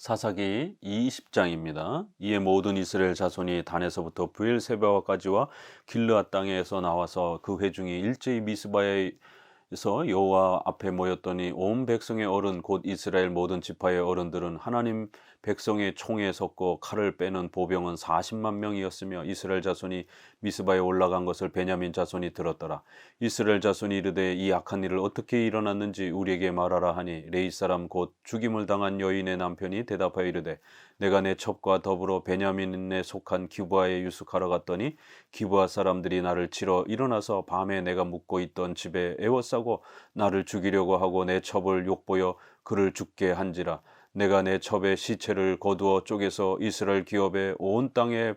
사사기 20장입니다. 이에 모든 이스라엘 자손이 단에서부터 브엘세바까지와 길르앗 땅에서 나와서 그 회중이 일제히 미스바에서 여호와 앞에 모였더니 온 백성의 어른 곧 이스라엘 모든 지파의 어른들은 하나님 백성의 총에 섰고 칼을 빼는 보병은 40만 명이었으며 이스라엘 자손이 미스바에 올라간 것을 베냐민 자손이 들었더라. 이스라엘 자손이 이르되 이 악한 일을 어떻게 일어났는지 우리에게 말하라 하니 레이 사람 곧 죽임을 당한 여인의 남편이 대답하여 이르되 내가 내 첩과 더불어 베냐민에 속한 기브아에 유숙하러 갔더니 기브아 사람들이 나를 치러 일어나서 밤에 내가 묵고 있던 집에 에워싸고 나를 죽이려고 하고 내 첩을 욕보여 그를 죽게 한지라. 내가 내 첩의 시체를 거두어 쪼개서 이스라엘 기업의 온 땅에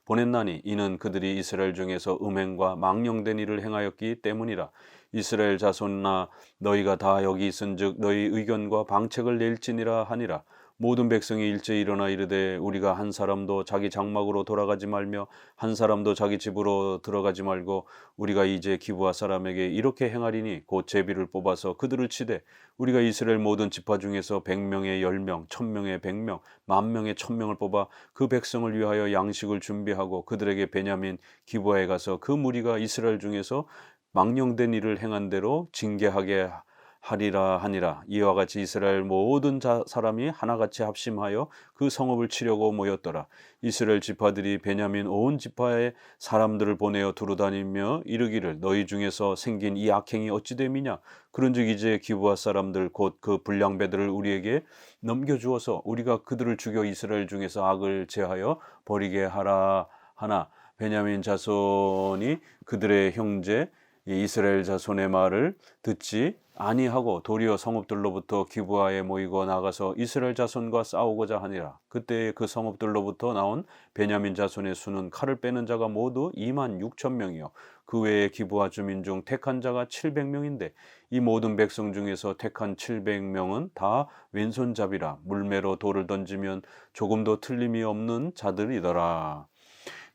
보냈나니 이는 그들이 이스라엘 중에서 음행과 망령된 일을 행하였기 때문이라. 이스라엘 자손아 너희가 다 여기 있은즉 너희 의견과 방책을 낼지니라 하니라. 모든 백성이 일제히 일어나 이르되 우리가 한 사람도 자기 장막으로 돌아가지 말며 한 사람도 자기 집으로 들어가지 말고 우리가 이제 기브아 사람에게 이렇게 행하리니 곧 제비를 뽑아서 그들을 치되 우리가 이스라엘 모든 지파 중에서 100명에 10명, 1000명에 100명, 10,000명에 1000명을 뽑아 그 백성을 위하여 양식을 준비하고 그들에게 베냐민 기브아에 가서 그 무리가 이스라엘 중에서 망령된 일을 행한 대로 징계하게 하리라 하니라. 이와 같이 이스라엘 모든 사람이 하나같이 합심하여 그 성읍을 치려고 모였더라. 이스라엘 지파들이 베냐민 온 지파의 사람들을 보내어 두루다니며 이르기를 너희 중에서 생긴 이 악행이 어찌 됨이냐. 그런즉 이제 기브아 사람들 곧 그 불량배들을 우리에게 넘겨주어서 우리가 그들을 죽여 이스라엘 중에서 악을 제하여 버리게 하라 하나. 베냐민 자손이 그들의 형제 이스라엘 자손의 말을 듣지 아니하고 도리어 성읍들로부터 기브아에 모이고 나가서 이스라엘 자손과 싸우고자 하니라. 그때 그 성읍들로부터 나온 베냐민 자손의 수는 칼을 빼는 자가 모두 2만 6천 명이요 그 외에 기브아 주민 중 택한 자가 700명인데 이 모든 백성 중에서 택한 700명은 다 왼손잡이라 물매로 돌을 던지면 조금도 틀림이 없는 자들이더라.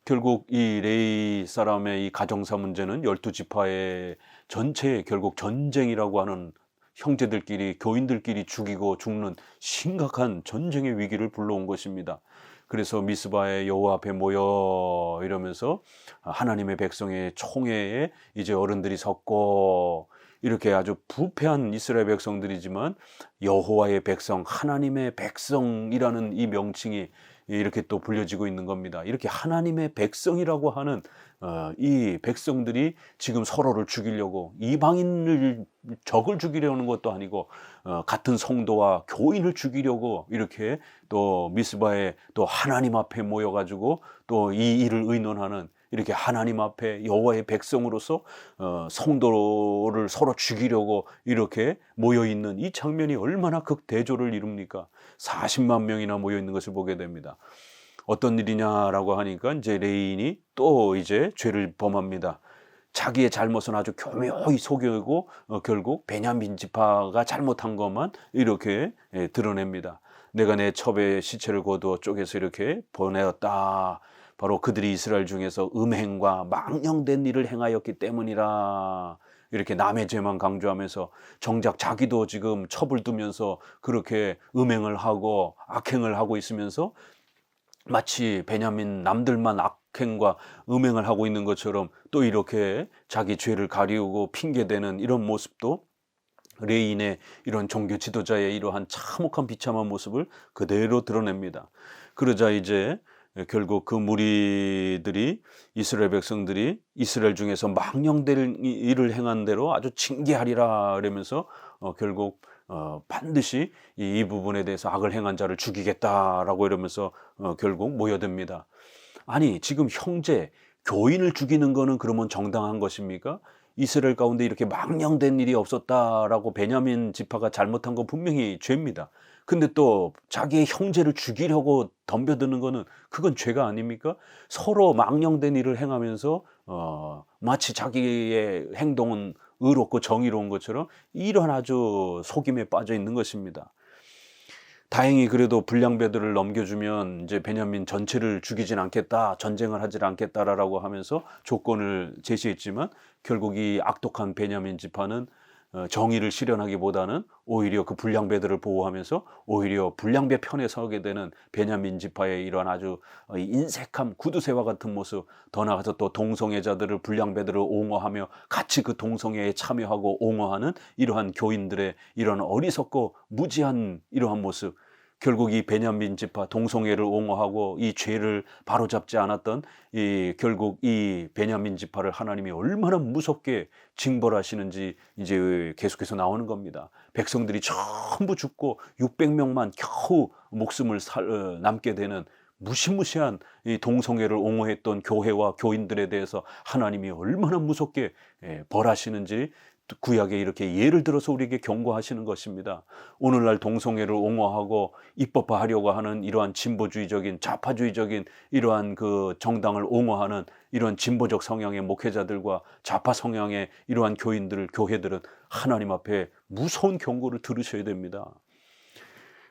결국 이 레이 사람의 이 가정사 문제는 12지파의 전체의 결국 전쟁이라고 하는 형제들끼리 교인들끼리 죽이고 죽는 심각한 전쟁의 위기를 불러온 것입니다. 그래서 미스바의 여호와 앞에 모여 이러면서 하나님의 백성의 총회에 이제 어른들이 섰고 이렇게 아주 부패한 이스라엘 백성들이지만 여호와의 백성, 하나님의 백성이라는 이 명칭이 이렇게 또 불려지고 있는 겁니다. 이렇게 하나님의 백성이라고 하는 이 백성들이 지금 서로를 죽이려고 이방인을 적을 죽이려는 것도 아니고 같은 성도와 교인을 죽이려고 이렇게 또 미스바에 또 하나님 앞에 모여가지고 또 이 일을 의논하는 이렇게 하나님 앞에 여호와의 백성으로서 성도를 서로 죽이려고 이렇게 모여 있는 이 장면이 얼마나 극대조를 이룹니까? 40만 명이나 모여 있는 것을 보게 됩니다. 어떤 일이냐라고 하니까 이제 레인이 또 이제 죄를 범합니다. 자기의 잘못은 아주 교묘히 속이고 결국 베냐민 지파가 잘못한 것만 이렇게 드러냅니다. 내가 내 첩의 시체를 거두어 쪼개서 이렇게 보내었다. 바로 그들이 이스라엘 중에서 음행과 망령된 일을 행하였기 때문이라. 이렇게 남의 죄만 강조하면서 정작 자기도 지금 첩을 두면서 그렇게 음행을 하고 악행을 하고 있으면서 마치 베냐민 남들만 악행과 음행을 하고 있는 것처럼 또 이렇게 자기 죄를 가리우고 핑계대는 이런 모습도 레인의 이런 종교 지도자의 이러한 참혹한 비참한 모습을 그대로 드러냅니다. 그러자 이제 결국 그 무리들이 이스라엘 백성들이 이스라엘 중에서 망령될 일을 행한 대로 아주 징계하리라 그러면서 결국 반드시 이 부분에 대해서 악을 행한 자를 죽이겠다라고 이러면서 결국 모여듭니다. 아니 지금 형제 교인을 죽이는 거는 그러면 정당한 것입니까? 이스라엘 가운데 이렇게 망령된 일이 없었다라고 베냐민 지파가 잘못한 건 분명히 죄입니다. 근데 또 자기의 형제를 죽이려고 덤벼드는 거는 그건 죄가 아닙니까? 서로 망령된 일을 행하면서 마치 자기의 행동은 의롭고 정의로운 것처럼 이런 아주 속임에 빠져 있는 것입니다. 다행히 그래도 불량배들을 넘겨주면 이제 베냐민 전체를 죽이진 않겠다, 전쟁을 하질 않겠다라고 하면서 조건을 제시했지만 결국 이 악독한 베냐민 지파는 정의를 실현하기보다는 오히려 그 불량배들을 보호하면서 오히려 불량배 편에 서게 되는 베냐민 지파의 이러한 아주 인색함, 구두쇠와 같은 모습, 더 나아가서 또 동성애자들을 불량배들을 옹호하며 같이 그 동성애에 참여하고 옹호하는 이러한 교인들의 이런 어리석고 무지한 이러한 모습, 결국 이 베냐민 지파 동성애를 옹호하고 이 죄를 바로잡지 않았던 결국 이 베냐민 지파를 하나님이 얼마나 무섭게 징벌하시는지 이제 계속해서 나오는 겁니다. 백성들이 전부 죽고 600명만 겨우 목숨을 남게 되는 무시무시한 이 동성애를 옹호했던 교회와 교인들에 대해서 하나님이 얼마나 무섭게 벌하시는지 구약에 이렇게 예를 들어서 우리에게 경고하시는 것입니다. 오늘날 동성애를 옹호하고 입법화하려고 하는 이러한 진보주의적인 좌파주의적인 이러한 그 정당을 옹호하는 이러한 진보적 성향의 목회자들과 좌파 성향의 이러한 교회들은 하나님 앞에 무서운 경고를 들으셔야 됩니다.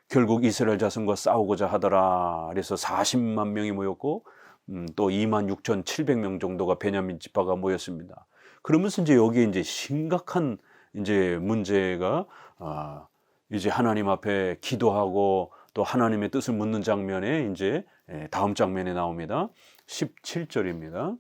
결국 이스라엘 자손과 싸우고자 하더라. 그래서 40만 명이 모였고 또 26,700명 정도가 베냐민 지파가 모였습니다. 그러면서 이제 여기에 이제 심각한 이제 문제가 이제 하나님 앞에 기도하고 또 하나님의 뜻을 묻는 장면에 이제 다음 장면에 나옵니다. 17절입니다.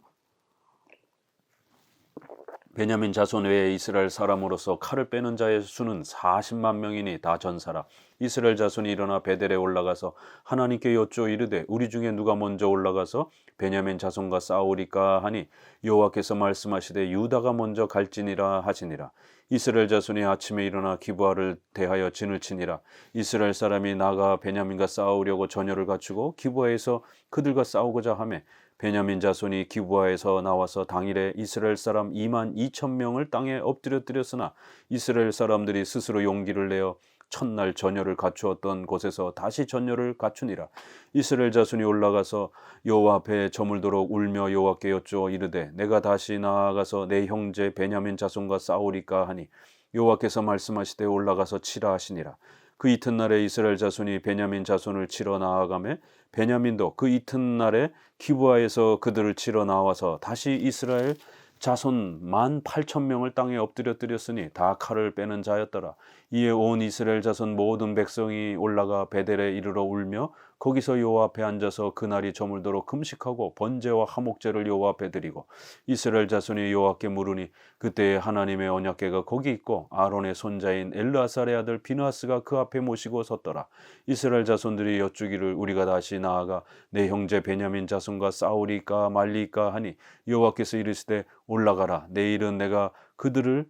베냐민 자손 외에 이스라엘 사람으로서 칼을 빼는 자의 수는 40만 명이니 다 전사라. 이스라엘 자손이 일어나 베델에 올라가서 하나님께 여쭈어 이르되 우리 중에 누가 먼저 올라가서 베냐민 자손과 싸우리까 하니 여호와께서 말씀하시되 유다가 먼저 갈지니라 하시니라. 이스라엘 자손이 아침에 일어나 기브아를 대하여 진을 치니라. 이스라엘 사람이 나가 베냐민과 싸우려고 전열을 갖추고 기브아에서 그들과 싸우고자 하매 베냐민 자손이 기브아에서 나와서 당일에 이스라엘 사람 22,000명을 땅에 엎드려뜨렸으나 이스라엘 사람들이 스스로 용기를 내어 첫날 전열을 갖추었던 곳에서 다시 전열을 갖추니라. 이스라엘 자손이 올라가서 여호와 앞에 저물도록 울며 여호와께 여쭈어 이르되 내가 다시 나아가서 내 형제 베냐민 자손과 싸우리까 하니 여호와께서 말씀하시되 올라가서 치라 하시니라. 그 이튿날에 이스라엘 자손이 베냐민 자손을 치러 나아가매 베냐민도 그 이튿날에 기브아에서 그들을 치러 나와서 다시 이스라엘 자손 18,000명을 땅에 엎드려뜨렸으니 다 칼을 빼는 자였더라. 이에 온 이스라엘 자손 모든 백성이 올라가 베델에 이르러 울며 거기서 여호와 앞에 앉아서 그날이 저물도록 금식하고 번제와 화목제를 여호와 앞에 드리고 이스라엘 자손이 여호와께 물으니 그때에 하나님의 언약궤가 거기 있고 아론의 손자인 엘르아살의 아들 비느하스가 그 앞에 모시고 섰더라. 이스라엘 자손들이 여쭈기를 우리가 다시 나아가 내 형제 베냐민 자손과 싸우리까 말리까 하니 여호와께서 이르시되 올라가라. 내일은 내가 그를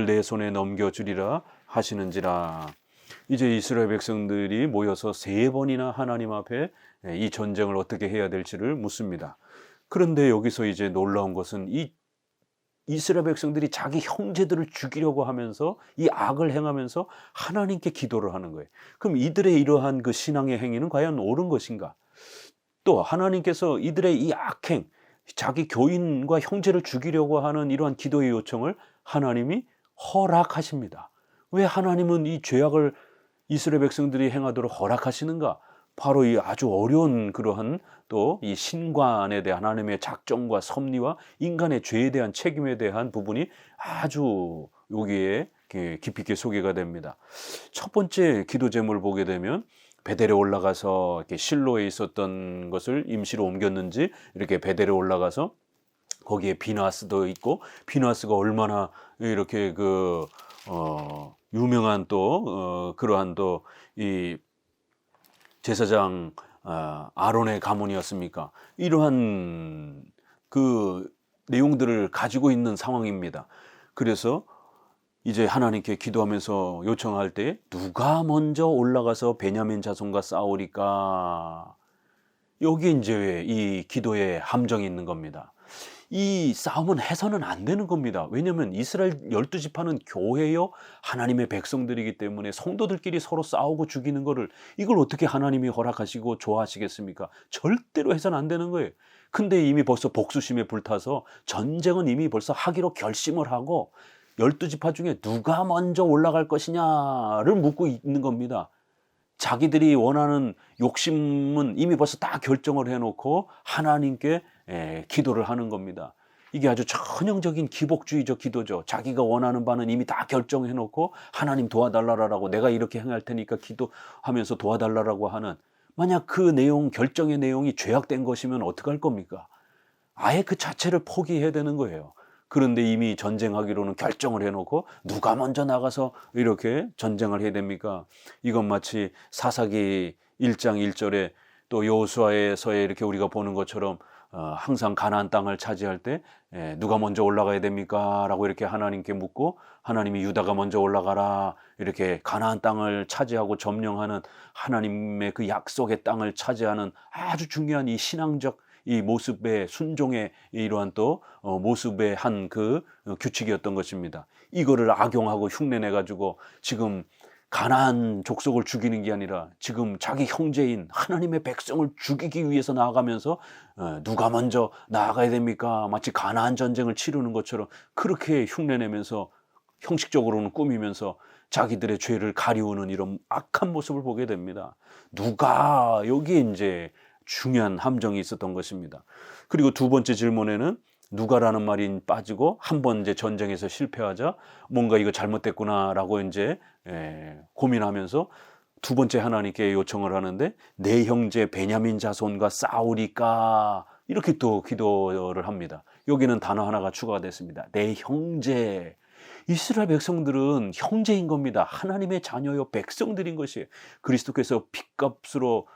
내 손에 넘겨주리라 하시는지라. 이제 이스라엘 백성들이 모여서 3번이나 하나님 앞에 이 전쟁을 어떻게 해야 될지를 묻습니다. 그런데 여기서 이제 놀라운 것은 이 이스라엘 백성들이 자기 형제들을 죽이려고 하면서 이 악을 행하면서 하나님께 기도를 하는 거예요. 그럼 이들의 이러한 그 신앙의 행위는 과연 옳은 것인가? 또 하나님께서 이들의 이 악행, 자기 교인과 형제를 죽이려고 하는 이러한 기도의 요청을 하나님이 허락하십니다. 왜 하나님은 이 죄악을 이스라엘 백성들이 행하도록 허락하시는가? 바로 이 아주 어려운 그러한 또 이 신관에 대한 하나님의 작정과 섭리와 인간의 죄에 대한 책임에 대한 부분이 아주 여기에 깊이 있게 소개가 됩니다. 첫 번째 기도 제목을 보게 되면 베델에 올라가서 이렇게 실로에 있었던 것을 임시로 옮겼는지 이렇게 베델에 올라가서 거기에 비느하스도 있고 비느하스가 얼마나 이렇게 유명한 또 그러한 또 이 제사장 아론의 가문이었습니까? 이러한 그 내용들을 가지고 있는 상황입니다. 그래서 이제 하나님께 기도하면서 요청할 때 누가 먼저 올라가서 베냐민 자손과 싸우리까? 여기 이제 이 기도에 함정이 있는 겁니다. 이 싸움은 해서는 안 되는 겁니다. 왜냐하면 이스라엘 12지파는 교회요 하나님의 백성들이기 때문에 성도들끼리 서로 싸우고 죽이는 거를 이걸 어떻게 하나님이 허락하시고 좋아하시겠습니까? 절대로 해서는 안 되는 거예요. 근데 이미 벌써 복수심에 불타서 전쟁은 이미 벌써 하기로 결심을 하고 12지파 중에 누가 먼저 올라갈 것이냐를 묻고 있는 겁니다. 자기들이 원하는 욕심은 이미 벌써 다 결정을 해놓고 하나님께 기도를 하는 겁니다. 이게 아주 전형적인 기복주의적 기도죠. 자기가 원하는 바는 이미 다 결정해 놓고 하나님 도와달라라고 내가 이렇게 행할 테니까 기도하면서 도와달라라고 하는, 만약 그 내용, 결정의 내용이 죄악된 것이면 어떡할 겁니까? 아예 그 자체를 포기해야 되는 거예요. 그런데 이미 전쟁하기로는 결정을 해놓고 누가 먼저 나가서 이렇게 전쟁을 해야 됩니까? 이건 마치 사사기 1장 1절에 또 여호수아에서의 이렇게 우리가 보는 것처럼 항상 가나안 땅을 차지할 때 누가 먼저 올라가야 됩니까? 라고 이렇게 하나님께 묻고 하나님이 유다가 먼저 올라가라, 이렇게 가나안 땅을 차지하고 점령하는 하나님의 그 약속의 땅을 차지하는 아주 중요한 이 신앙적 이 모습의 순종의 이러한 또 모습의 한 그 규칙이었던 것입니다. 이거를 악용하고 흉내내 가지고 지금 가나안 족속을 죽이는 게 아니라 지금 자기 형제인 하나님의 백성을 죽이기 위해서 나아가면서 누가 먼저 나아가야 됩니까? 마치 가나안 전쟁을 치르는 것처럼 그렇게 흉내내면서 형식적으로는 꾸미면서 자기들의 죄를 가리우는 이런 악한 모습을 보게 됩니다. 누가, 여기에 이제 중요한 함정이 있었던 것입니다. 그리고 두 번째 질문에는 누가라는 말이 빠지고 한 번 이제 전쟁에서 실패하자 뭔가 이거 잘못됐구나라고 이제 고민하면서 두 번째 하나님께 요청을 하는데, 내 형제 베냐민 자손과 싸우리까, 이렇게 또 기도를 합니다. 여기는 단어 하나가 추가가 됐습니다. 내 형제. 이스라엘 백성들은 형제인 겁니다. 하나님의 자녀요 백성들인 것이에요. 그리스도께서 핏값으로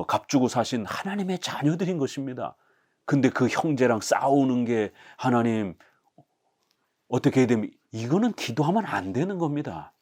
값주고 사신 하나님의 자녀들인 것입니다. 근데 그 형제랑 싸우는 게 하나님 어떻게 해야 됩니까? 이거는 기도하면 안 되는 겁니다.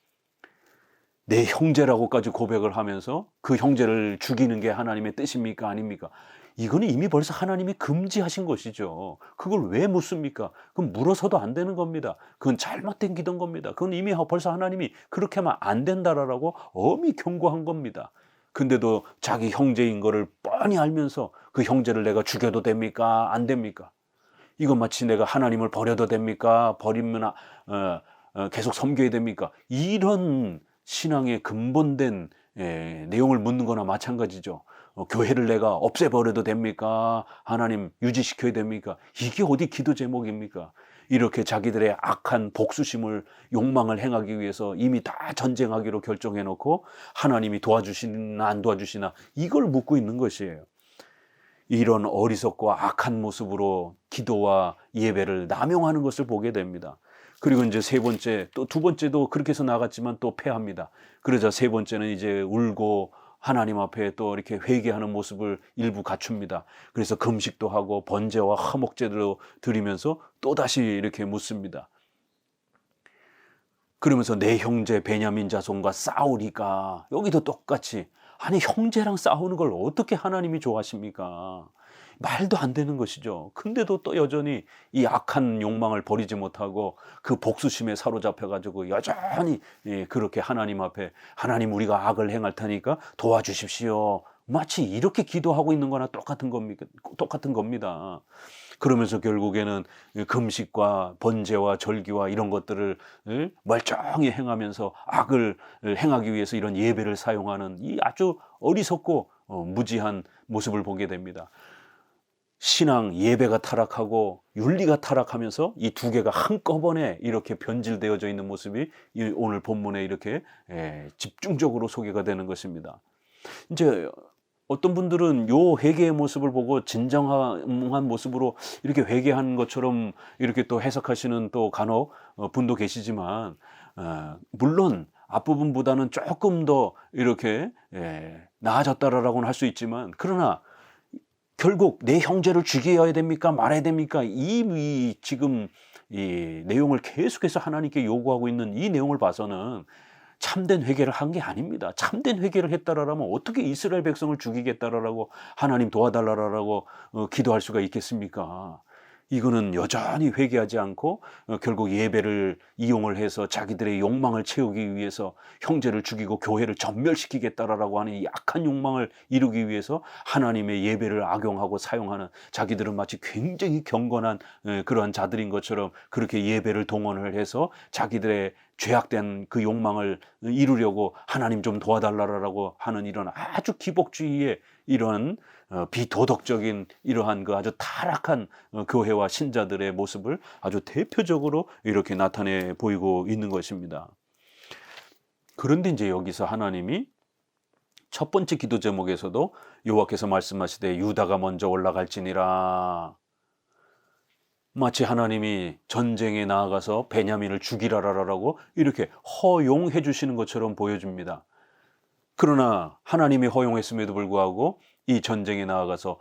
내 형제라고까지 고백을 하면서 그 형제를 죽이는 게 하나님의 뜻입니까? 아닙니까? 이거는 이미 벌써 하나님이 금지하신 것이죠. 그걸 왜 묻습니까? 그럼 물어서도 안 되는 겁니다. 그건 잘못된 기도인 겁니다. 그건 이미 벌써 하나님이 그렇게 하면 안 된다라고 엄히 경고한 겁니다. 근데도 자기 형제인 거를 뻔히 알면서 그 형제를 내가 죽여도 됩니까? 안 됩니까? 이건 마치 내가 하나님을 버려도 됩니까? 버리면 계속 섬겨야 됩니까? 이런 신앙의 근본된 내용을 묻는 거나 마찬가지죠. 교회를 내가 없애버려도 됩니까? 하나님 유지시켜야 됩니까? 이게 어디 기도 제목입니까? 이렇게 자기들의 악한 복수심을, 욕망을 행하기 위해서 이미 다 전쟁하기로 결정해놓고 하나님이 도와주시나 안 도와주시나 이걸 묻고 있는 것이에요. 이런 어리석고 악한 모습으로 기도와 예배를 남용하는 것을 보게 됩니다. 그리고 이제 세 번째, 또 두 번째도 그렇게 해서 나갔지만 또 패합니다. 그러자 세 번째는 이제 울고 하나님 앞에 또 이렇게 회개하는 모습을 일부 갖춥니다. 그래서 금식도 하고 번제와 화목제도 드리면서 또다시 이렇게 묻습니다. 그러면서 내 형제 베냐민 자손과 싸우리까, 여기도 똑같이, 아니 형제랑 싸우는 걸 어떻게 하나님이 좋아하십니까? 말도 안 되는 것이죠. 근데도 또 여전히 이 악한 욕망을 버리지 못하고 그 복수심에 사로잡혀 가지고 여전히 그렇게 하나님 앞에, 하나님 우리가 악을 행할 테니까 도와주십시오, 마치 이렇게 기도하고 있는 거나 똑같은 겁니다. 그러면서 결국에는 금식과 번제와 절기와 이런 것들을 멀쩡히 행하면서 악을 행하기 위해서 이런 예배를 사용하는 이 아주 어리석고 무지한 모습을 보게 됩니다. 신앙, 예배가 타락하고 윤리가 타락하면서 이 두 개가 한꺼번에 이렇게 변질되어져 있는 모습이 오늘 본문에 이렇게 집중적으로 소개가 되는 것입니다. 이제 어떤 분들은 요 회개의 모습을 보고 진정한 모습으로 이렇게 회개한 것처럼 이렇게 또 해석하시는 또 간혹 분도 계시지만, 물론 앞부분보다는 조금 더 이렇게 나아졌다라고는 할 수 있지만, 그러나 결국 내 형제를 죽여야 됩니까? 말아야 됩니까? 이 지금 이 내용을 계속해서 하나님께 요구하고 있는 이 내용을 봐서는 참된 회개를 한 게 아닙니다. 참된 회개를 했다라면 어떻게 이스라엘 백성을 죽이겠다라고 하나님 도와달라라고 기도할 수가 있겠습니까? 이거는 여전히 회개하지 않고 결국 예배를 이용을 해서 자기들의 욕망을 채우기 위해서 형제를 죽이고 교회를 전멸시키겠다라고 하는 이 악한 욕망을 이루기 위해서 하나님의 예배를 악용하고 사용하는, 자기들은 마치 굉장히 경건한 그러한 자들인 것처럼 그렇게 예배를 동원을 해서 자기들의 죄악된 그 욕망을 이루려고 하나님 좀 도와달라라고 하는 이런 아주 기복주의의 이런 비도덕적인 이러한 그 아주 타락한 교회와 신자들의 모습을 아주 대표적으로 이렇게 나타내 보이고 있는 것입니다. 그런데 이제 여기서 하나님이 첫 번째 기도 제목에서도 여호와께서 말씀하시되 유다가 먼저 올라갈지니라, 마치 하나님이 전쟁에 나아가서 베냐민을 죽이라라고 이렇게 허용해 주시는 것처럼 보여줍니다. 그러나 하나님이 허용했음에도 불구하고 이 전쟁에 나아가서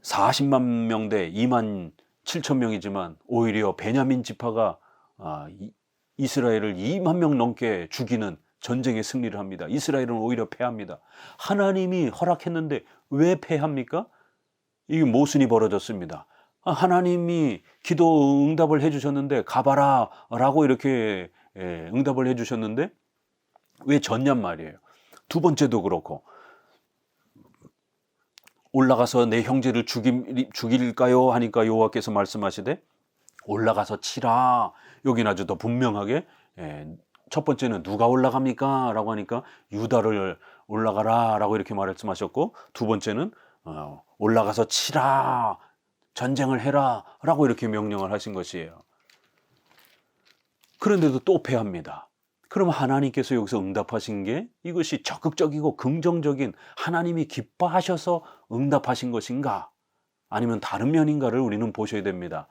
40만 명 대 2만 7천 명이지만 오히려 베냐민 지파가 이스라엘을 2만 명 넘게 죽이는 전쟁에 승리를 합니다. 이스라엘은 오히려 패합니다. 하나님이 허락했는데 왜 패합니까? 이게 모순이 벌어졌습니다. 하나님이 기도 응답을 해주셨는데 가봐라 라고 이렇게 응답을 해주셨는데 왜 졌냔 말이에요. 두 번째도 그렇고, 올라가서 내 형제를 죽일까요 하니까 여호와께서 말씀하시되 올라가서 치라. 여기는 아주 더 분명하게, 첫 번째는 누가 올라갑니까 라고 하니까 유다를 올라가라 라고 이렇게 말씀하셨고, 두 번째는 올라가서 치라, 전쟁을 해라 라고 이렇게 명령을 하신 것이에요. 그런데도 또 패합니다. 그럼 하나님께서 여기서 응답하신 게 이것이 적극적이고 긍정적인 하나님이 기뻐하셔서 응답하신 것인가, 아니면 다른 면인가를 우리는 보셔야 됩니다.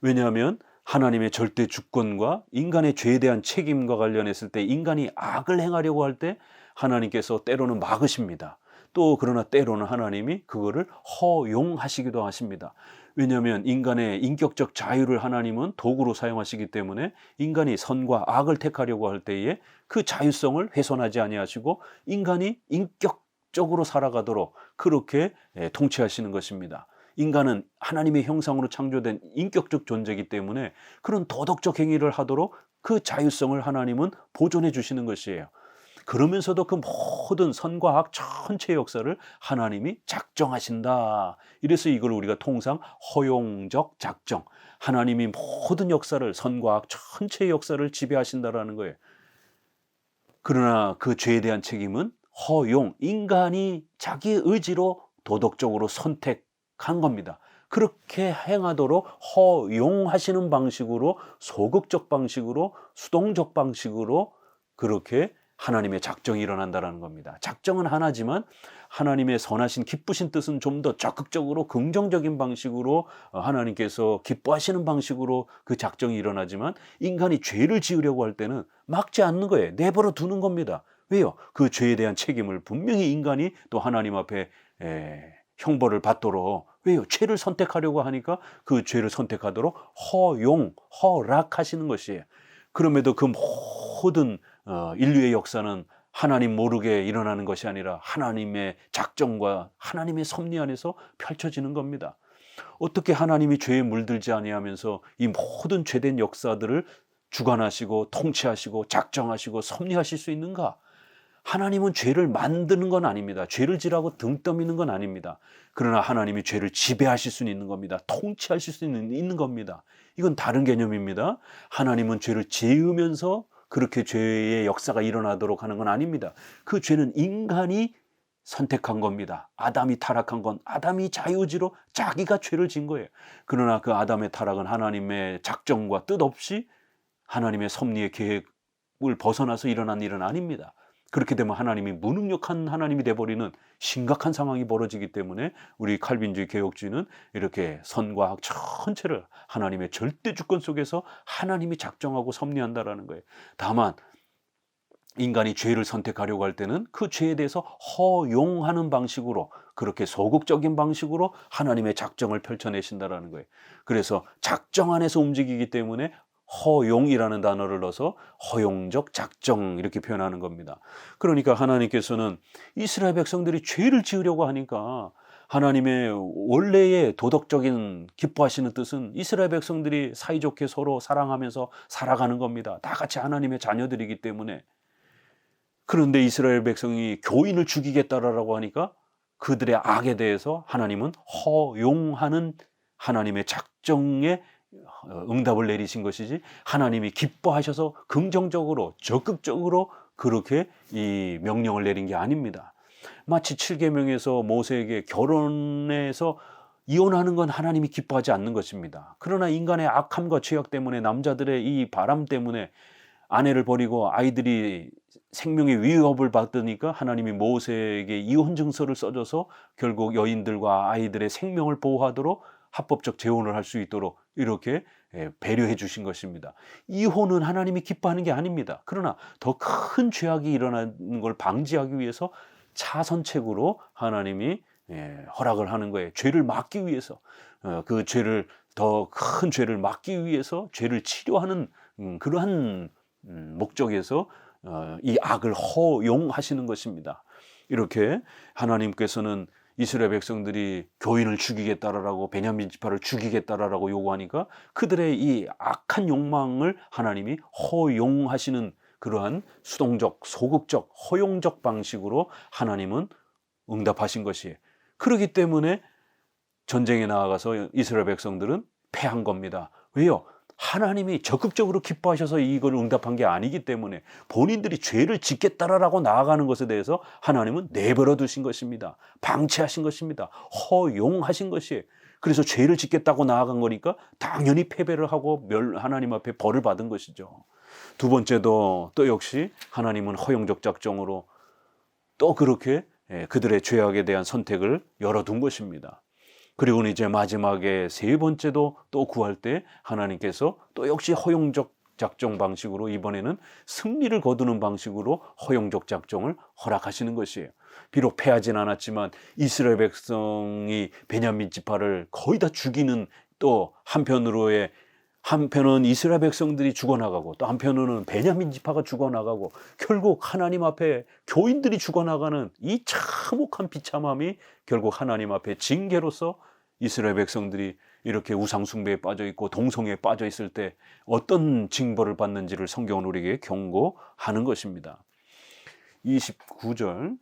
왜냐하면 하나님의 절대 주권과 인간의 죄에 대한 책임과 관련했을 때 인간이 악을 행하려고 할 때 하나님께서 때로는 막으십니다. 또 그러나 때로는 하나님이 그거를 허용하시기도 하십니다. 왜냐하면 인간의 인격적 자유를 하나님은 도구로 사용하시기 때문에 인간이 선과 악을 택하려고 할 때에 그 자유성을 훼손하지 아니하시고 인간이 인격적으로 살아가도록 그렇게 통치하시는 것입니다. 인간은 하나님의 형상으로 창조된 인격적 존재이기 때문에 그런 도덕적 행위를 하도록 그 자유성을 하나님은 보존해 주시는 것이에요. 그러면서도 그 모든 선과 악 전체 역사를 하나님이 작정하신다. 이래서 이걸 우리가 통상 허용적 작정, 하나님이 모든 역사를, 선과 악 전체의 역사를 지배하신다라는 거예요. 그러나 그 죄에 대한 책임은 허용, 인간이 자기 의지로 도덕적으로 선택한 겁니다. 그렇게 행하도록 허용하시는 방식으로, 소극적 방식으로, 수동적 방식으로 그렇게 하나님의 작정이 일어난다는 겁니다. 작정은 하나지만 하나님의 선하신 기쁘신 뜻은 좀 더 적극적으로 긍정적인 방식으로 하나님께서 기뻐하시는 방식으로 그 작정이 일어나지만 인간이 죄를 지으려고 할 때는 막지 않는 거예요. 내버려 두는 겁니다. 왜요? 그 죄에 대한 책임을 분명히 인간이 또 하나님 앞에 형벌을 받도록, 왜요? 죄를 선택하려고 하니까 그 죄를 선택하도록 허락하시는 것이에요. 그럼에도 그 모든 인류의 역사는 하나님 모르게 일어나는 것이 아니라 하나님의 작정과 하나님의 섭리 안에서 펼쳐지는 겁니다. 어떻게 하나님이 죄에 물들지 아니하면서 이 모든 죄된 역사들을 주관하시고 통치하시고 작정하시고 섭리하실 수 있는가? 하나님은 죄를 만드는 건 아닙니다. 죄를 지라고 등 떠미는 건 아닙니다. 그러나 하나님이 죄를 지배하실 수는 있는 겁니다. 통치하실 수는 있는 겁니다. 이건 다른 개념입니다. 하나님은 죄를 지으면서 그렇게 죄의 역사가 일어나도록 하는 건 아닙니다. 그 죄는 인간이 선택한 겁니다. 아담이 타락한 건 아담이 자유의지로 자기가 죄를 진 거예요. 그러나 그 아담의 타락은 하나님의 작정과 뜻 없이 하나님의 섭리의 계획을 벗어나서 일어난 일은 아닙니다. 그렇게 되면 하나님이 무능력한 하나님이 돼버리는 심각한 상황이 벌어지기 때문에 우리 칼빈주의 개혁주의는 이렇게 선과 악 전체를 하나님의 절대 주권 속에서 하나님이 작정하고 섭리한다라는 거예요. 다만 인간이 죄를 선택하려고 할 때는 그 죄에 대해서 허용하는 방식으로, 그렇게 소극적인 방식으로 하나님의 작정을 펼쳐내신다라는 거예요. 그래서 작정 안에서 움직이기 때문에 허용이라는 단어를 넣어서 허용적 작정 이렇게 표현하는 겁니다. 그러니까 하나님께서는 이스라엘 백성들이 죄를 지으려고 하니까 하나님의 원래의 도덕적인 기뻐하시는 뜻은 이스라엘 백성들이 사이좋게 서로 사랑하면서 살아가는 겁니다. 다 같이 하나님의 자녀들이기 때문에. 그런데 이스라엘 백성이 교인을 죽이겠다라고 하니까 그들의 악에 대해서 하나님은 허용하는 하나님의 작정에 응답을 내리신 것이지 하나님이 기뻐하셔서 긍정적으로 적극적으로 그렇게 이 명령을 내린 게 아닙니다. 마치 7계명에서 모세에게 결혼해서 이혼하는 건 하나님이 기뻐하지 않는 것입니다. 그러나 인간의 악함과 죄악 때문에, 남자들의 이 바람 때문에 아내를 버리고 아이들이 생명의 위협을 받으니까 하나님이 모세에게 이혼 증서를 써줘서 결국 여인들과 아이들의 생명을 보호하도록 합법적 재혼을 할 수 있도록 이렇게 배려해 주신 것입니다. 이혼은 하나님이 기뻐하는 게 아닙니다. 그러나 더 큰 죄악이 일어나는 걸 방지하기 위해서 차선책으로 하나님이 허락을 하는 거예요. 죄를 막기 위해서, 그 죄를, 더 큰 죄를 막기 위해서 죄를 치료하는 그러한 목적에서 이 악을 허용하시는 것입니다. 이렇게 하나님께서는 이스라엘 백성들이 교인을 죽이겠다라고, 베냐민 지파를 죽이겠다라고 요구하니까 그들의 이 악한 욕망을 하나님이 허용하시는 그러한 수동적, 소극적, 허용적 방식으로 하나님은 응답하신 것이에요. 그렇기 때문에 전쟁에 나아가서 이스라엘 백성들은 패한 겁니다. 왜요? 하나님이 적극적으로 기뻐하셔서 이걸 응답한 게 아니기 때문에, 본인들이 죄를 짓겠다라고 나아가는 것에 대해서 하나님은 내버려 두신 것입니다. 방치하신 것입니다. 허용하신 것이에요. 그래서 죄를 짓겠다고 나아간 거니까 당연히 패배를 하고 하나님 앞에 벌을 받은 것이죠. 두 번째도 또 역시 하나님은 허용적 작정으로 또 그렇게 그들의 죄악에 대한 선택을 열어둔 것입니다. 그리고는 이제 마지막에 세 번째도 또 구할 때 하나님께서 또 역시 허용적 작정 방식으로, 이번에는 승리를 거두는 방식으로 허용적 작정을 허락하시는 것이에요. 비록 패하진 않았지만 이스라엘 백성이 베냐민 지파를 거의 다 죽이는, 또 한편은 이스라엘 백성들이 죽어나가고, 또 한편으로는 베냐민 지파가 죽어나가고, 결국 하나님 앞에 교인들이 죽어나가는 이 참혹한 비참함이 결국 하나님 앞에 징계로서 이스라엘 백성들이 이렇게 우상숭배에 빠져있고 동성애에 빠져있을 때 어떤 징벌을 받는지를 성경은 우리에게 경고하는 것입니다. 29절,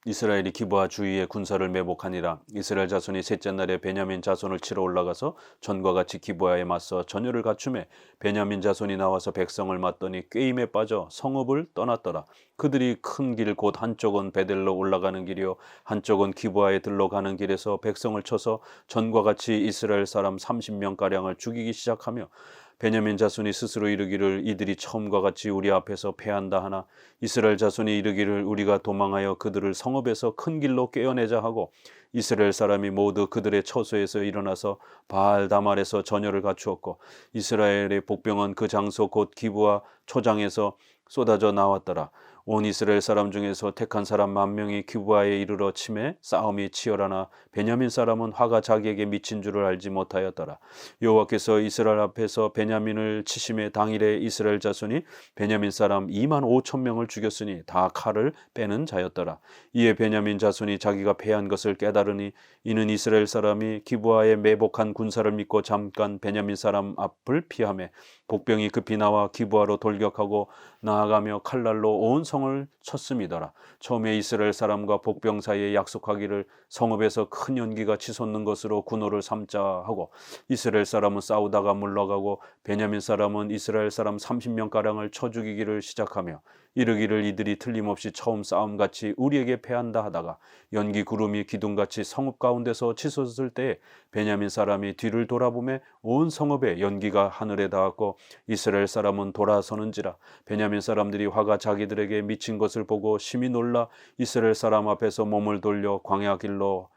이스라엘이 기브아 주위에 군사를 매복하니라. 이스라엘 자손이 셋째 날에 베냐민 자손을 치러 올라가서 전과 같이 기브아에 맞서 전열을 갖추매 베냐민 자손이 나와서 백성을 맞더니 꾀임에 빠져 성읍을 떠났더라. 그들이 큰 길 곧 한쪽은 베델로 올라가는 길이요 한쪽은 기브아에 들러가는 길에서 백성을 쳐서 전과 같이 이스라엘 사람 30명가량을 죽이기 시작하며, 베냐민 자손이 스스로 이르기를 이들이 처음과 같이 우리 앞에서 패한다 하나, 이스라엘 자손이 이르기를 우리가 도망하여 그들을 성읍에서 큰 길로 꿰어내자 하고, 이스라엘 사람이 모두 그들의 처소에서 일어나서 바알 다말에서 전열을 갖추었고, 이스라엘의 복병은 그 장소 곧 기브아 초장에서 쏟아져 나왔더라. 온 이스라엘 사람 중에서 택한 사람 10,000명이 기브아에 이르러 치매 싸움이 치열하나 베냐민 사람은 화가 자기에게 미친 줄을 알지 못하였더라. 여호와께서 이스라엘 앞에서 베냐민을 치심의 당일에 이스라엘 자손이 베냐민 사람 25,000명을 죽였으니 다 칼을 빼는 자였더라. 이에 베냐민 자손이 자기가 패한 것을 깨달으니, 이는 이스라엘 사람이 기브아에 매복한 군사를 믿고 잠깐 베냐민 사람 앞을 피하매 복병이 급히 나와 기브아로 돌격하고 나아가며 칼날로 온 성을 쳤음이더라. 처음에 이스라엘 사람과 복병 사이에 약속하기를 성읍에서 큰 연기가 치솟는 것으로 군호를 삼자 하고, 이스라엘 사람은 싸우다가 물러가고 베냐민 사람은 이스라엘 사람 30명가량을 쳐 죽이기를 시작하며 이르기를 이들이 틀림없이 처음 싸움같이 우리에게 패한다 하다가 연기 구름이 기둥같이 성읍 가운데서 치솟을 때에 베냐민 사람이 뒤를 돌아보매 온 성읍에 연기가 하늘에 닿았고 이스라엘 사람은 돌아서는지라. 베냐민 사람들이 화가 자기들에게 미친 것을 보고 심히 놀라 이스라엘 사람 앞에서 몸을 돌려 광야 길로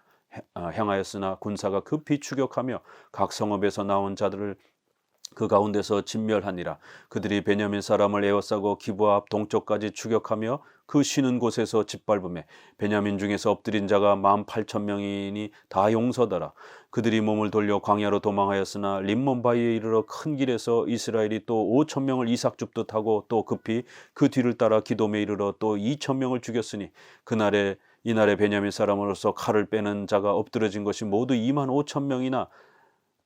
향하였으나 군사가 급히 추격하며 각 성읍에서 나온 자들을 그 가운데서 진멸하니라. 그들이 베냐민 사람을 에워싸고 기브아 앞 동쪽까지 추격하며 그 쉬는 곳에서 짓밟음에 베냐민 중에서 엎드린 자가 18,000명이니 다 용서더라. 그들이 몸을 돌려 광야로 도망하였으나 림몬바위에 이르러 큰 길에서 이스라엘이 또 5,000명을 이삭 줍듯 하고 또 급히 그 뒤를 따라 기돔에 이르러 또 2,000명을 죽였으니 이날에 베냐민 사람으로서 칼을 빼는 자가 엎드러진 것이 모두 25,000명이나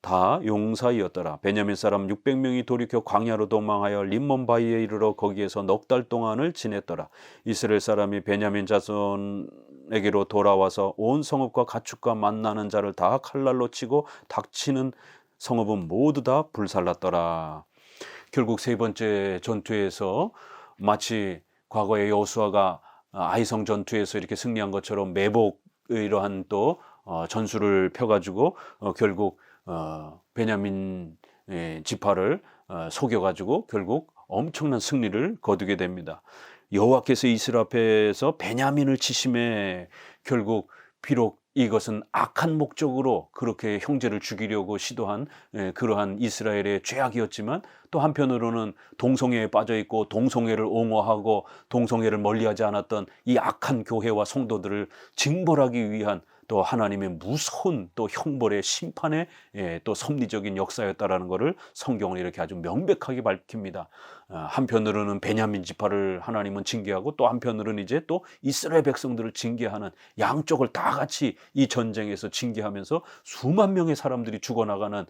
다 용사이었더라. 베냐민 사람 600명이 돌이켜 광야로 도망하여 림몬바위에 이르러 거기에서 넉 달 동안을 지냈더라. 이스라엘 사람이 베냐민 자손 자손에게로 돌아와서 온 성읍과 가축과 만나는 자를 다 칼날로 치고 닥치는 성읍은 모두 다 불살랐더라. 결국 세 번째 전투에서 마치 과거에 여호수아가 아이성 전투에서 이렇게 승리한 것처럼 매복 이러한 또 전술을 펴가지고 결국 베냐민 지파를 속여가지고 결국 엄청난 승리를 거두게 됩니다. 여호와께서 이스라엘 앞에서 베냐민을 치심에 결국 비록 이것은 악한 목적으로 그렇게 형제를 죽이려고 시도한 그러한 이스라엘의 죄악이었지만 또 한편으로는 동성애에 빠져 있고 동성애를 옹호하고 동성애를 멀리하지 않았던 이 악한 교회와 성도들을 징벌하기 위한 또 하나님의 무서운 또 형벌의 심판의 또 섭리적인 역사였다라는 것을 성경은 이렇게 아주 명백하게 밝힙니다. 한편으로는 베냐민 지파를 하나님은 징계하고 또 한편으로는 이제 또 이스라엘 백성들을 징계하는 양쪽을 다 같이 이 전쟁에서 징계하면서 수만 명의 사람들이 죽어나가는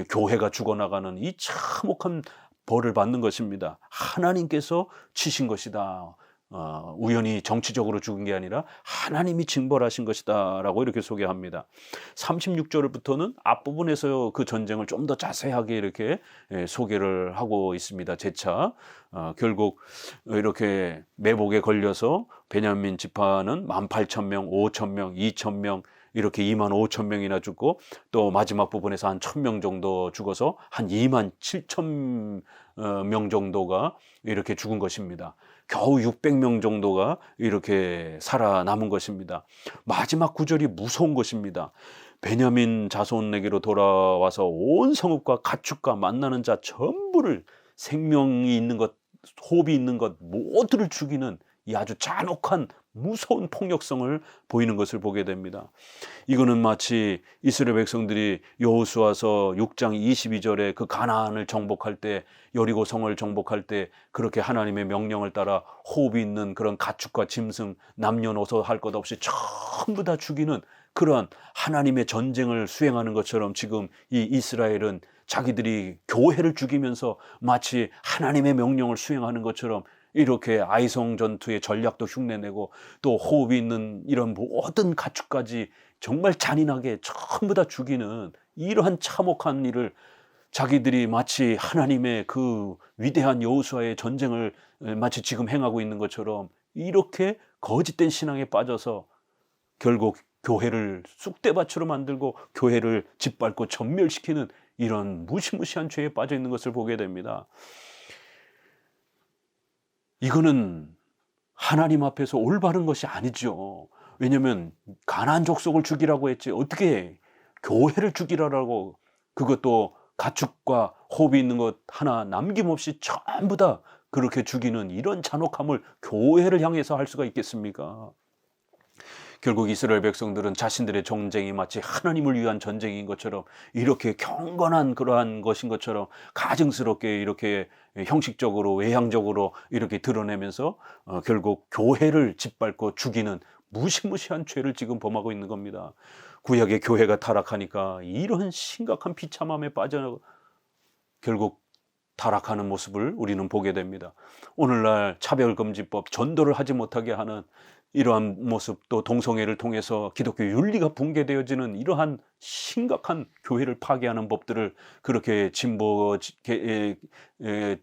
교회가 죽어나가는 이 참혹한 벌을 받는 것입니다. 하나님께서 치신 것이다. 우연히 정치적으로 죽은 게 아니라 하나님이 징벌하신 것이다 라고 이렇게 소개합니다. 36절부터는 앞부분에서 그 전쟁을 좀 더 자세하게 이렇게 소개를 하고 있습니다. 재차 결국 이렇게 매복에 걸려서 베냐민 지파는 18,000명, 5,000명, 2,000명 이렇게 25,000명이나 죽고 또 마지막 부분에서 한 1,000명 정도 죽어서 한 27,000명 정도가 이렇게 죽은 것입니다. 겨우 600명 정도가 이렇게 살아남은 것입니다. 마지막 구절이 무서운 것입니다. 베냐민 자손에게로 돌아와서 온 성읍과 가축과 만나는 자 전부를 생명이 있는 것, 호흡이 있는 것 모두를 죽이는 이 아주 잔혹한 무서운 폭력성을 보이는 것을 보게 됩니다. 이거는 마치 이스라엘 백성들이 여호수아서 6장 22절에 그 가나안을 정복할 때 여리고 성을 정복할 때 그렇게 하나님의 명령을 따라 호흡이 있는 그런 가축과 짐승 남녀노소 할 것 없이 전부 다 죽이는 그러한 하나님의 전쟁을 수행하는 것처럼 지금 이 이스라엘은 자기들이 교회를 죽이면서 마치 하나님의 명령을 수행하는 것처럼 이렇게 아이성 전투의 전략도 흉내내고 또 호흡이 있는 이런 모든 가축까지 정말 잔인하게 전부 다 죽이는 이러한 참혹한 일을 자기들이 마치 하나님의 그 위대한 여호수아의 전쟁을 마치 지금 행하고 있는 것처럼 이렇게 거짓된 신앙에 빠져서 결국 교회를 쑥대밭으로 만들고 교회를 짓밟고 전멸시키는 이런 무시무시한 죄에 빠져 있는 것을 보게 됩니다. 이거는 하나님 앞에서 올바른 것이 아니죠. 왜냐하면 가나안 족속을 죽이라고 했지 어떻게 교회를 죽이라고 그것도 가축과 호흡이 있는 것 하나 남김없이 전부 다 그렇게 죽이는 이런 잔혹함을 교회를 향해서 할 수가 있겠습니까? 결국 이스라엘 백성들은 자신들의 전쟁이 마치 하나님을 위한 전쟁인 것처럼 이렇게 경건한 그러한 것인 것처럼 가증스럽게 이렇게 형식적으로 외향적으로 이렇게 드러내면서 결국 교회를 짓밟고 죽이는 무시무시한 죄를 지금 범하고 있는 겁니다. 구약의 교회가 타락하니까 이런 심각한 비참함에 빠져 결국 타락하는 모습을 우리는 보게 됩니다. 오늘날 차별금지법, 전도를 하지 못하게 하는 이러한 모습, 또 동성애를 통해서 기독교 윤리가 붕괴되어지는 이러한 심각한 교회를 파괴하는 법들을 그렇게 진보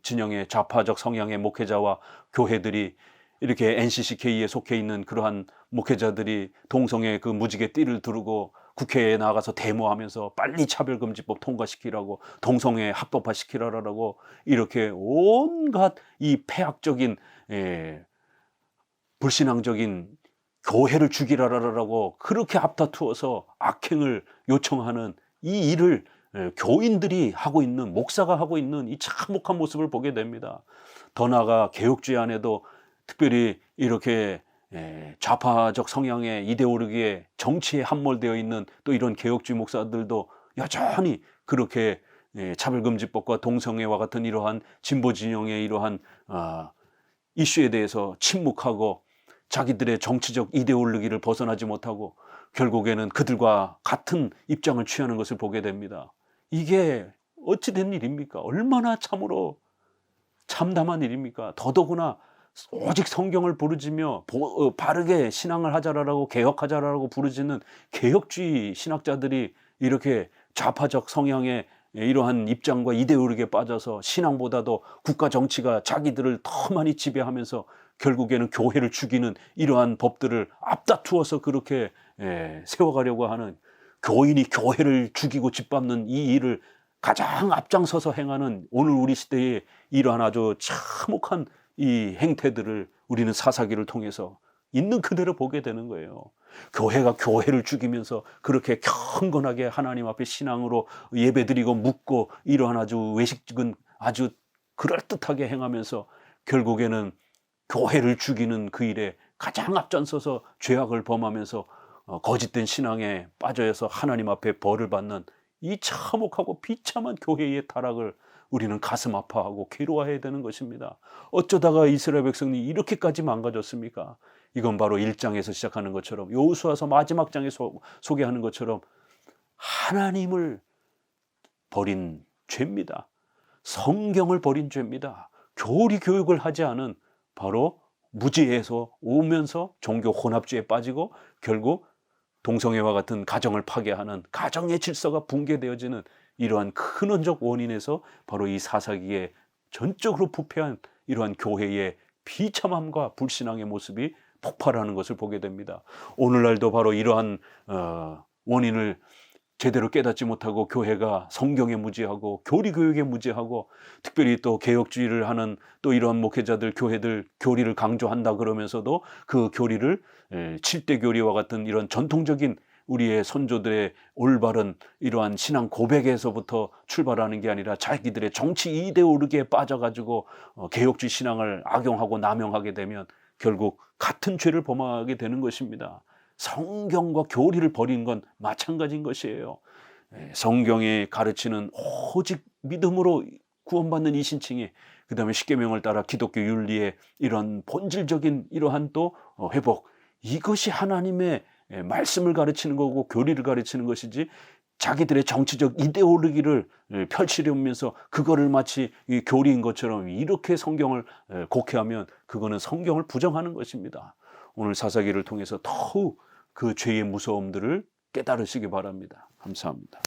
진영의 좌파적 성향의 목회자와 교회들이 이렇게 NCCK에 속해 있는 그러한 목회자들이 동성애 그 무지개 띠를 두르고 국회에 나가서 데모하면서 빨리 차별금지법 통과시키라고 동성애 합법화시키라고 이렇게 온갖 이 폐악적인 불신앙적인 교회를 죽이라라고 그렇게 앞다투어서 악행을 요청하는 이 일을 교인들이 하고 있는 목사가 하고 있는 이 참혹한 모습을 보게 됩니다. 더 나아가 개혁주의 안에도 특별히 이렇게 좌파적 성향의 이데올로기에 정치에 함몰되어 있는 또 이런 개혁주의 목사들도 여전히 그렇게 차별금지법과 동성애와 같은 이러한 진보 진영의 이러한 이슈에 대해서 침묵하고 자기들의 정치적 이데올로기를 벗어나지 못하고 결국에는 그들과 같은 입장을 취하는 것을 보게 됩니다. 이게 어찌 된 일입니까? 얼마나 참으로 참담한 일입니까? 더더구나 오직 성경을 부르짖으며 바르게 신앙을 하자라고 개혁하자라고 부르짖는 개혁주의 신학자들이 이렇게 좌파적 성향의 이러한 입장과 이데올로기에 빠져서 신앙보다도 국가 정치가 자기들을 더 많이 지배하면서 결국에는 교회를 죽이는 이러한 법들을 앞다투어서 그렇게 세워가려고 하는, 교인이 교회를 죽이고 짓밟는 이 일을 가장 앞장서서 행하는 오늘 우리 시대의 이러한 아주 참혹한 이 행태들을 우리는 사사기를 통해서 있는 그대로 보게 되는 거예요. 교회가 교회를 죽이면서 그렇게 경건하게 하나님 앞에 신앙으로 예배드리고 묻고 이러한 아주 외식은 아주 그럴듯하게 행하면서 결국에는 교회를 죽이는 그 일에 가장 앞장서서 죄악을 범하면서 거짓된 신앙에 빠져서 하나님 앞에 벌을 받는 이 참혹하고 비참한 교회의 타락을 우리는 가슴 아파하고 괴로워해야 되는 것입니다. 어쩌다가 이스라엘 백성이 이렇게까지 망가졌습니까? 이건 바로 1장에서 시작하는 것처럼, 여호수아서 마지막 장에 소개하는 것처럼 하나님을 버린 죄입니다. 성경을 버린 죄입니다. 교리 교육을 하지 않은 바로 무지에서 오면서 종교 혼합주의에 빠지고 결국 동성애와 같은 가정을 파괴하는, 가정의 질서가 붕괴되어지는 이러한 근원적 원인에서 바로 이 사사기에 전적으로 부패한 이러한 교회의 비참함과 불신앙의 모습이 폭발하는 것을 보게 됩니다. 오늘날도 바로 이러한 원인을 제대로 깨닫지 못하고 교회가 성경에 무지하고 교리교육에 무지하고, 특별히 또 개혁주의를 하는 또 이러한 목회자들, 교회들 교리를 강조한다 그러면서도 그 교리를 7대 교리와 같은 이런 전통적인 우리의 선조들의 올바른 이러한 신앙 고백에서부터 출발하는 게 아니라 자기들의 정치 이데올로기에 빠져가지고 개혁주의 신앙을 악용하고 남용하게 되면 결국 같은 죄를 범하게 되는 것입니다. 성경과 교리를 버리는 건 마찬가지인 것이에요. 성경에 가르치는 오직 믿음으로 구원받는 이신칭이, 그 다음에 십계명을 따라 기독교 윤리의 이런 본질적인 이러한 또 회복, 이것이 하나님의 말씀을 가르치는 거고 교리를 가르치는 것이지, 자기들의 정치적 이데올로기를 펼치려면서 그거를 마치 이 교리인 것처럼 이렇게 성경을 곡해하면 그거는 성경을 부정하는 것입니다. 오늘 사사기를 통해서 더욱 그 죄의 무서움들을 깨달으시기 바랍니다. 감사합니다.